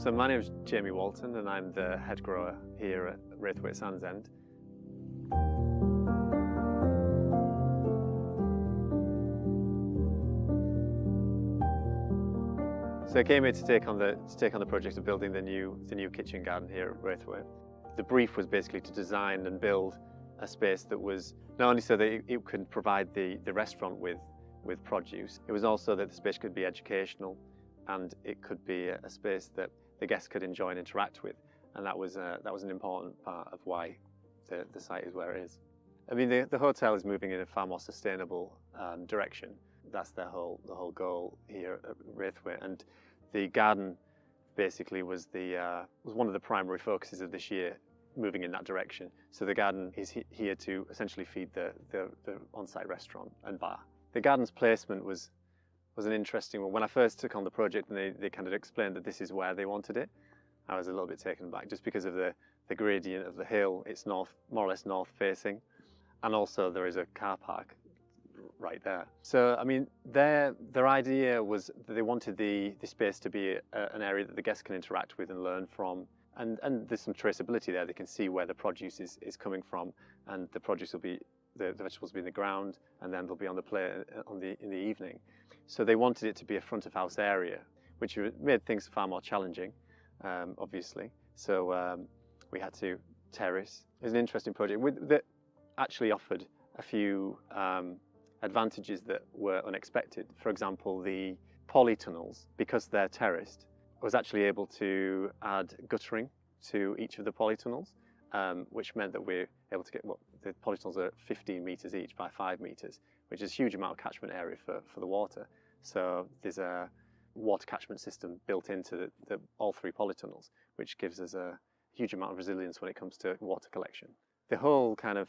So my name is Jamie Walton and I'm the head grower here at Raithwaite Sands End. So I came here to take on the project of building the new kitchen garden here at Raithwaite. The brief was basically to design and build a space that was not only so that it could provide the restaurant with produce, it was also that the space could be educational and it could be a space that the guests could enjoy and interact with, and that was an important part of why the site is where it is. I mean, the hotel is moving in a far more sustainable direction. That's the whole goal here at Raithwaite, and the garden basically was one of the primary focuses of this year, moving in that direction. So the garden is here to essentially feed the on-site restaurant and bar. The garden's placement was an interesting one. When I first took on the project and they kind of explained that this is where they wanted it, I was a little bit taken aback just because of the gradient of the hill. It's more or less north facing, and also there is a car park right there. So I mean, their idea was that they wanted the space to be an area that the guests can interact with and learn from, and there's some traceability there. They can see where the produce is coming from, and the produce will be, the vegetables will be in the ground, and then they'll be on the plate in the evening. So they wanted it to be a front of house area, which made things far more challenging, obviously. So we had to terrace. It was an interesting project that actually offered a few advantages that were unexpected. For example, the polytunnels, because they're terraced, was actually able to add guttering to each of the polytunnels, which meant that we're able to get, the polytunnels are 15 metres each by 5 metres, which is a huge amount of catchment area for the water. So there's a water catchment system built into all 3 polytunnels, which gives us a huge amount of resilience when it comes to water collection. The whole kind of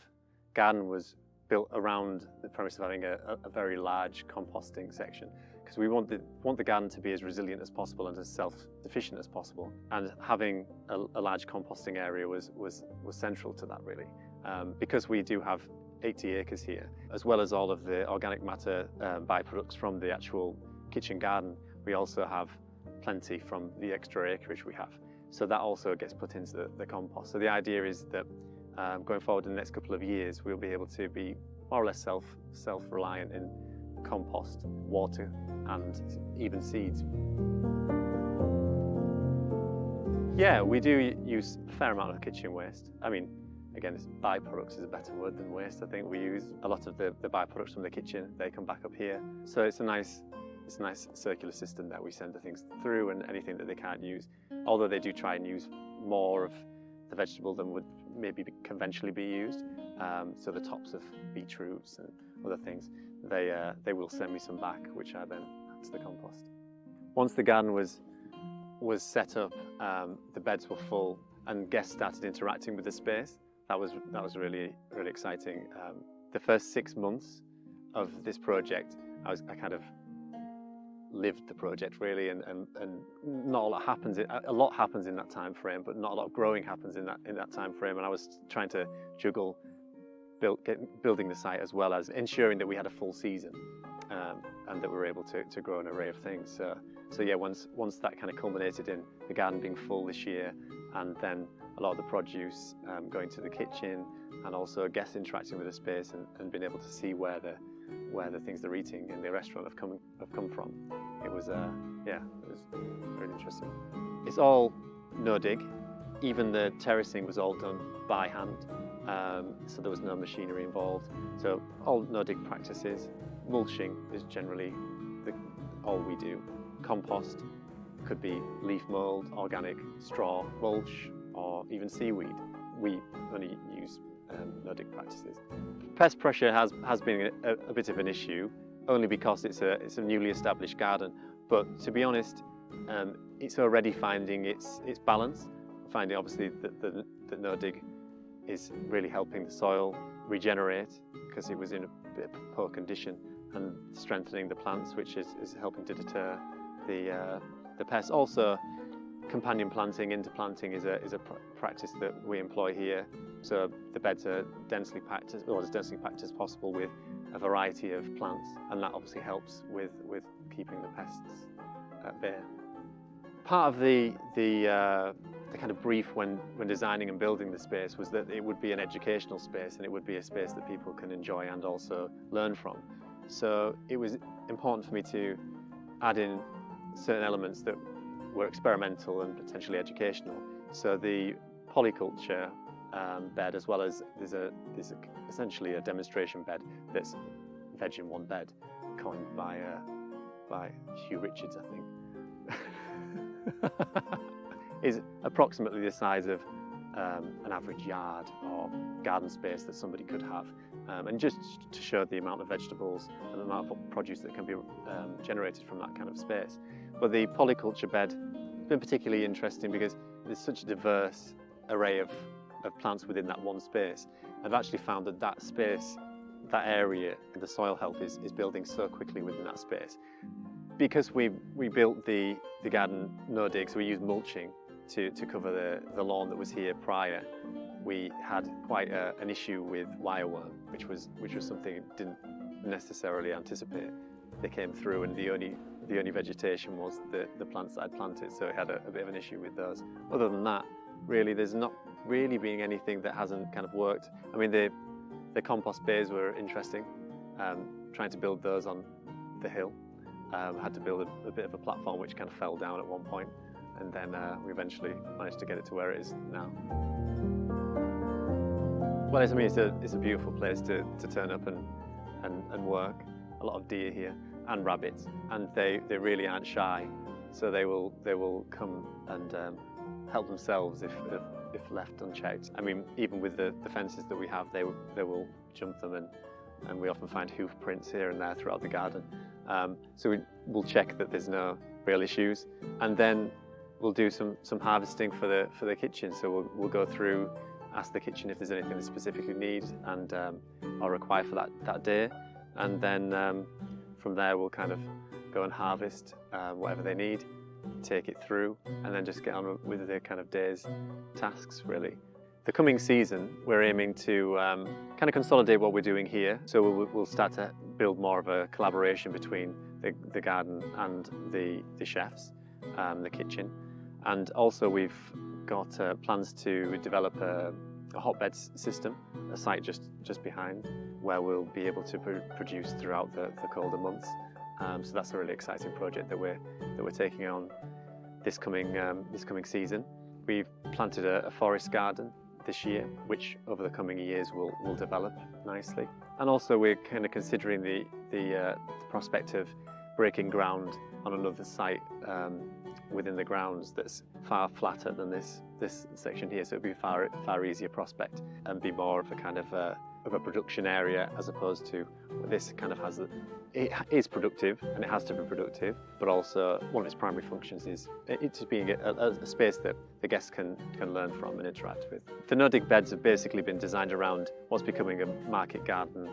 garden was built around the premise of having a very large composting section, because we want the garden to be as resilient as possible and as self-sufficient as possible, and having a large composting area was central to that, really, because we do have 80 acres here, as well as all of the organic matter byproducts from the actual kitchen garden. We also have plenty from the extra acreage we have, so that also gets put into the compost. So the idea is that going forward in the next couple of years, we'll be able to be more or less self-reliant in compost, water, and even seeds. Yeah, we do use a fair amount of kitchen waste. I mean, again, byproducts is a better word than waste. I think we use a lot of the byproducts from the kitchen. They come back up here, so it's a nice circular system that we send the things through, and anything that they can't use, although they do try and use more of the vegetable than would maybe conventionally be used. So the tops of beetroots and other things, they will send me some back, which I then add to the compost. Once the garden was set up, the beds were full, and guests started interacting with the space. That was really exciting. The first 6 months of this project, I kind of lived the project, really, and not a lot happens. A lot happens in that time frame, but not a lot of growing happens in that time frame. And I was trying to juggle building the site as well as ensuring that we had a full season, and that we were able to grow an array of things. So yeah, once that kind of culminated in the garden being full this year, and then a lot of the produce going to the kitchen, and also guests interacting with the space and being able to see where the things they're eating in the restaurant have come from. It was very interesting. It's all no dig. Even the terracing was all done by hand, so there was no machinery involved. So all no dig practices. Mulching is generally all we do. Compost could be leaf mould, organic straw, mulch, or even seaweed. We only use no dig practices. Pest pressure has been a bit of an issue, only because it's a newly established garden. But to be honest, it's already finding its balance. Finding obviously that no dig is really helping the soil regenerate, because it was in a bit of poor condition, and strengthening the plants, which is helping to deter the pests. Also, companion planting, interplanting is a practice that we employ here. So the beds are densely packed, or as densely packed as possible, with a variety of plants, and that obviously helps with keeping the pests at bay. part of the kind of brief when designing and building the space was that it would be an educational space, and it would be a space that people can enjoy and also learn from. So it was important for me to add in certain elements that were experimental and potentially educational. So the polyculture bed, as well as there's essentially a demonstration bed that's veg in one bed, coined by Hugh Richards, I think. Is approximately the size of an average yard or garden space that somebody could have, and just to show the amount of vegetables and the amount of produce that can be generated from that kind of space. But the polyculture bed has been particularly interesting because there's such a diverse array of plants within that one space. I've actually found that that space, that area, the soil health is building so quickly within that space. Because we built the garden no dig, so we used mulching to cover the lawn that was here prior. We had quite an issue with wireworm, which was something I didn't necessarily anticipate. They came through, and the only vegetation was the plants that I'd planted, so it had a bit of an issue with those. Other than that, really, there's not really been anything that hasn't kind of worked. I mean, the compost bays were interesting. Trying to build those on the hill. Had to build a bit of a platform which kind of fell down at one point, and then we eventually managed to get it to where it is now. Well, I mean, it's a beautiful place to turn up and work. A lot of deer here and rabbits, and they really aren't shy, so they will come and help themselves if left unchecked. I mean, even with the fences that we have, they will jump them, and we often find hoof prints here and there throughout the garden. So we'll check that there's no real issues, and then we'll do some harvesting for the kitchen. So we'll go through, ask the kitchen if there's anything they specifically need and or require for that day, and then from there we'll kind of go and harvest whatever they need, take it through, and then just get on with the kind of day's tasks, really. The coming season, we're aiming to kind of consolidate what we're doing here. So we'll start to build more of a collaboration between the garden and the chefs, the kitchen. And also we've got plans to develop a hotbed system, a site just behind, where we'll be able to produce throughout the colder months. So that's a really exciting project that we're taking on this coming season. We've planted a forest garden this year, which over the coming years will develop nicely. And also we're kind of considering the prospect of breaking ground on another site within the grounds that's far flatter than this section here, so it'll be a far easier prospect and be more of a kind of a production area, as opposed to this kind of has it is productive and it has to be productive, but also one of its primary functions is it's being a space that the guests can learn from and interact with. The no-dig beds have basically been designed around what's becoming a market garden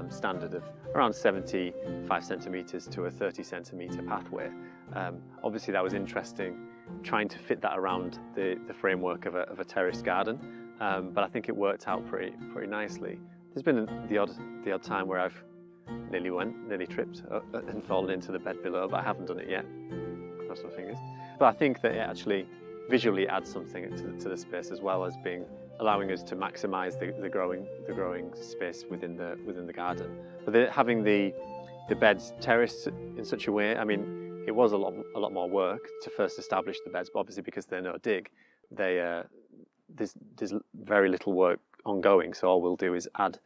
standard of around 75 centimetres to a 30 centimetre pathway. Obviously that was interesting, trying to fit that around the framework of a terrace garden, but I think it worked out pretty nicely. There's been the odd time where I've nearly tripped and fallen into the bed below, but I haven't done it yet. Cross my fingers. But I think that it actually visually adds something to the space, as well as allowing us to maximise the growing space within the garden. But having the beds terraced in such a way, I mean, it was a lot more work to first establish the beds, but obviously because they're no dig, there's very little work ongoing. So all we'll do is add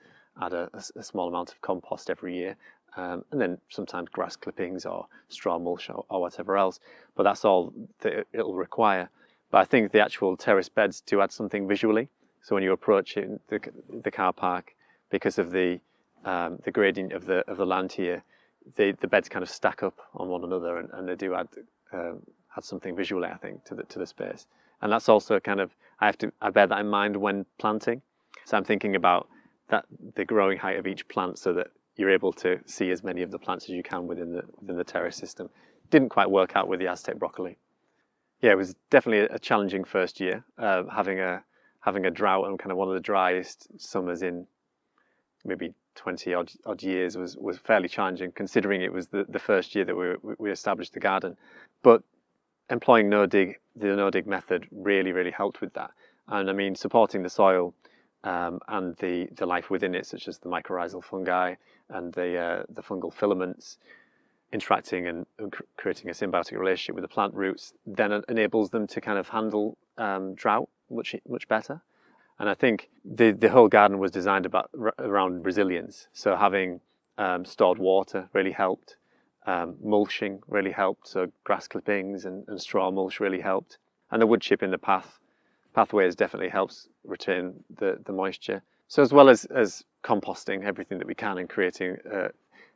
a small amount of compost every year, and then sometimes grass clippings or straw mulch or whatever else. But that's all that it'll require. But I think the actual terrace beds do add something visually. So when you approach it, the car park, because of the gradient of the land here, the beds kind of stack up on one another, and they do add something visually, I think, to the space. And that's also kind of I bear that in mind when planting. So I'm thinking about the growing height of each plant, so that you're able to see as many of the plants as you can within the terrace system. Didn't quite work out with the Aztec broccoli. Yeah, it was definitely a challenging first year, having a drought and kind of one of the driest summers in maybe 20 odd years was fairly challenging, considering it was the first year that we established the garden. But employing the no-dig method really helped with that. And I mean, supporting the soil and the life within it, such as the mycorrhizal fungi and the fungal filaments, interacting and creating a symbiotic relationship with the plant roots, then enables them to kind of handle drought much better. And I think the whole garden was designed around resilience. So having stored water really helped. Mulching really helped. So grass clippings and straw mulch really helped. And the wood chip in the pathways definitely helps retain the moisture. So as well as composting everything that we can and creating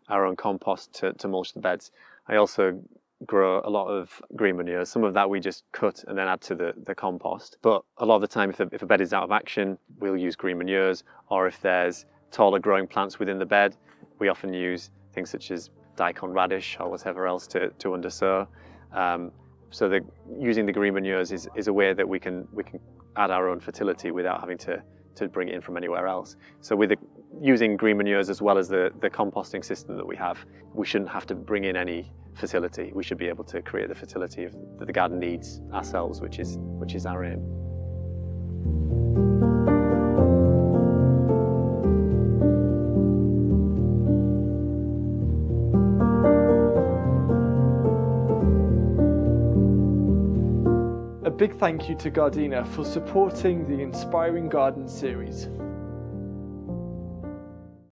our own compost to mulch the beds, I also grow a lot of green manure. Some of that we just cut and then add to the compost. But a lot of the time, if a bed is out of action, we'll use green manures. Or if there's taller growing plants within the bed, we often use things such as daikon radish or whatever else to undersow. So using the green manures is a way that we can add our own fertility without having to bring it in from anywhere else. So with using green manures as well as the composting system that we have, we shouldn't have to bring in any fertility. We should be able to create the fertility that the garden needs ourselves, which is our aim. A big thank you to Gardena for supporting the Inspiring Garden series.